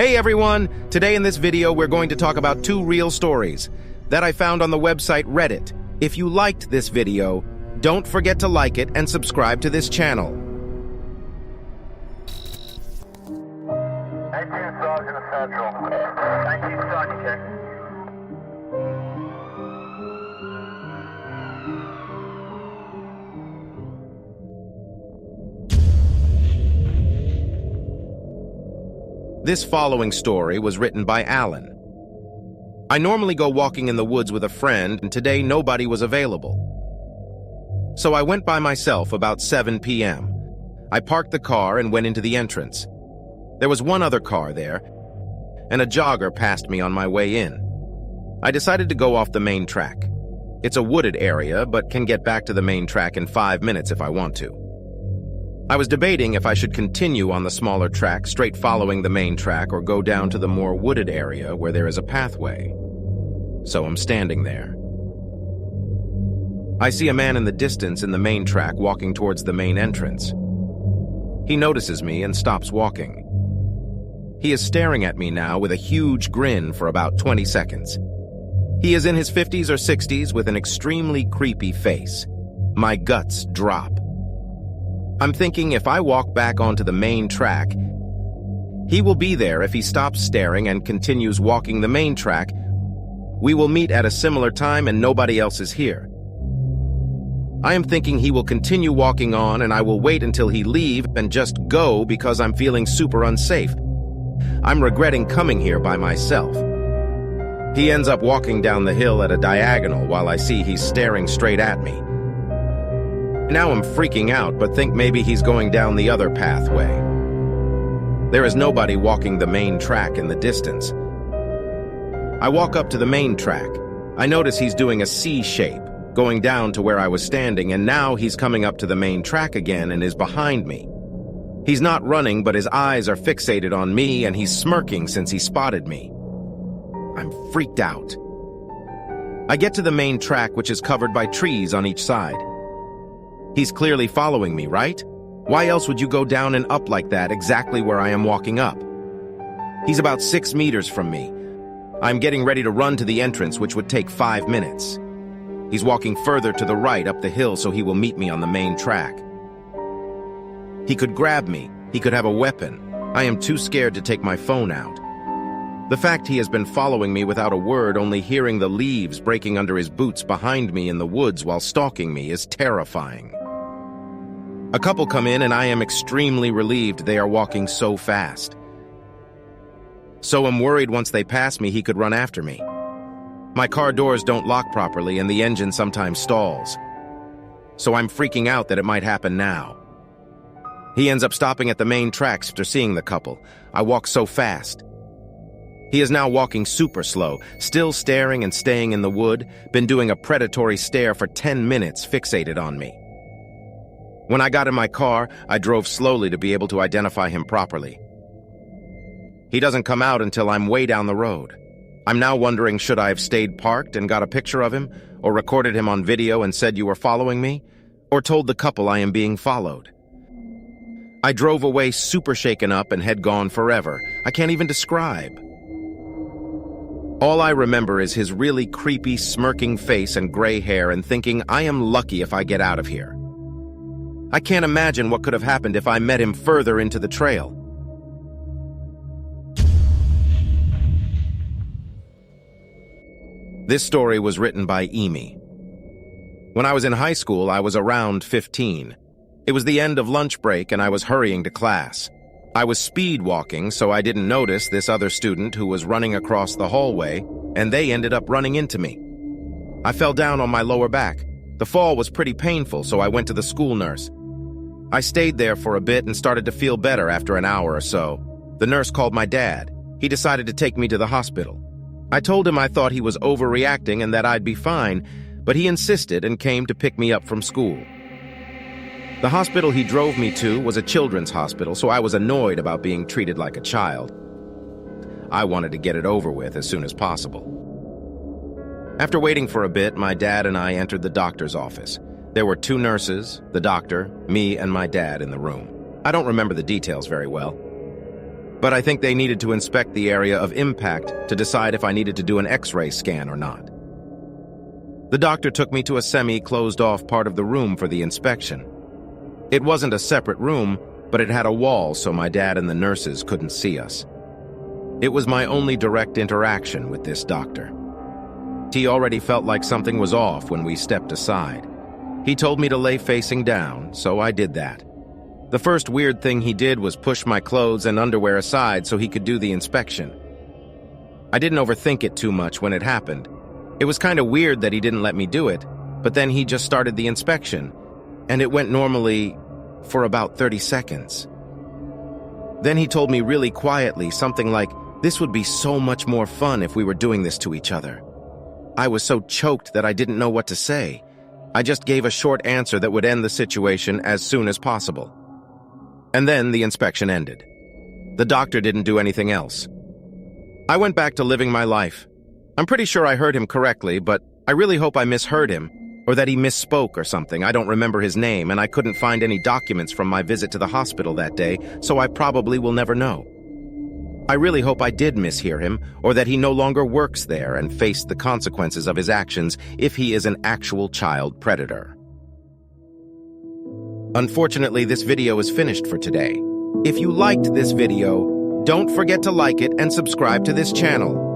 Hey everyone! Today in this video we're going to talk about two real stories that I found on the website Reddit. If you liked this video, don't forget to like it and subscribe to this channel. 18 Sergeant Central. 19 Sergeant, check. This following story was written by Alan. I normally go walking in the woods with a friend, and today nobody was available. So I went by myself about 7 p.m. I parked the car and went into the entrance. There was one other car there, and a jogger passed me on my way in. I decided to go off the main track. It's a wooded area, but can get back to the main track in 5 minutes if I want to. I was debating if I should continue on the smaller track straight following the main track or go down to the more wooded area where there is a pathway. So I'm standing there. I see a man in the distance in the main track walking towards the main entrance. He notices me and stops walking. He is staring at me now with a huge grin for about 20 seconds. He is in his 50s or 60s with an extremely creepy face. My guts drop. I'm thinking if I walk back onto the main track, he will be there if he stops staring and continues walking the main track. We will meet at a similar time and nobody else is here. I am thinking he will continue walking on and I will wait until he leaves and just go because I'm feeling super unsafe. I'm regretting coming here by myself. He ends up walking down the hill at a diagonal while I see he's staring straight at me. Now I'm freaking out, but think maybe he's going down the other pathway. There is nobody walking the main track in the distance. I walk up to the main track. I notice he's doing a C shape, going down to where I was standing, and now he's coming up to the main track again and is behind me. He's not running, but his eyes are fixated on me, and he's smirking since he spotted me. I'm freaked out. I get to the main track, which is covered by trees on each side. He's clearly following me, right? Why else would you go down and up like that exactly where I am walking up? He's about 6 meters from me. I'm getting ready to run to the entrance, which would take 5 minutes. He's walking further to the right up the hill so he will meet me on the main track. He could grab me. He could have a weapon. I am too scared to take my phone out. The fact he has been following me without a word, only hearing the leaves breaking under his boots behind me in the woods while stalking me, is terrifying. A couple come in and I am extremely relieved they are walking so fast. So I'm worried once they pass me he could run after me. My car doors don't lock properly and the engine sometimes stalls. So I'm freaking out that it might happen now. He ends up stopping at the main tracks after seeing the couple. I walk so fast. He is now walking super slow, still staring and staying in the wood, been doing a predatory stare for 10 minutes fixated on me. When I got in my car, I drove slowly to be able to identify him properly. He doesn't come out until I'm way down the road. I'm now wondering, should I have stayed parked and got a picture of him, or recorded him on video and said you were following me, or told the couple I am being followed? I drove away super shaken up and had gone forever. I can't even describe. All I remember is his really creepy, smirking face and gray hair and thinking I am lucky if I get out of here. I can't imagine what could have happened if I met him further into the trail. This story was written by Amy. When I was in high school, I was around 15. It was the end of lunch break and I was hurrying to class. I was speed walking, so I didn't notice this other student who was running across the hallway, and they ended up running into me. I fell down on my lower back. The fall was pretty painful, so I went to the school nurse. I stayed there for a bit and started to feel better after an hour or so. The nurse called my dad. He decided to take me to the hospital. I told him I thought he was overreacting and that I'd be fine, but he insisted and came to pick me up from school. The hospital he drove me to was a children's hospital, so I was annoyed about being treated like a child. I wanted to get it over with as soon as possible. After waiting for a bit, my dad and I entered the doctor's office. There were 2 nurses, the doctor, me, and my dad in the room. I don't remember the details very well. but I think they needed to inspect the area of impact to decide if I needed to do an X-ray scan or not. The doctor took me to a semi-closed-off part of the room for the inspection. It wasn't a separate room, but it had a wall so my dad and the nurses couldn't see us. It was my only direct interaction with this doctor. He already felt like something was off when we stepped aside. He told me to lay facing down, so I did that. The first weird thing he did was push my clothes and underwear aside so he could do the inspection. I didn't overthink it too much when it happened. It was kind of weird that he didn't let me do it, but then he just started the inspection, and it went normally for about 30 seconds. Then he told me really quietly something like, "This would be so much more fun if we were doing this to each other." I was so choked that I didn't know what to say. I just gave a short answer that would end the situation as soon as possible. And then the inspection ended. The doctor didn't do anything else. I went back to living my life. I'm pretty sure I heard him correctly, but I really hope I misheard him, or that he misspoke or something. I don't remember his name, and I couldn't find any documents from my visit to the hospital that day, so I probably will never know. I really hope I did mishear him, or that he no longer works there and faced the consequences of his actions if he is an actual child predator. Unfortunately, this video is finished for today. If you liked this video, don't forget to like it and subscribe to this channel.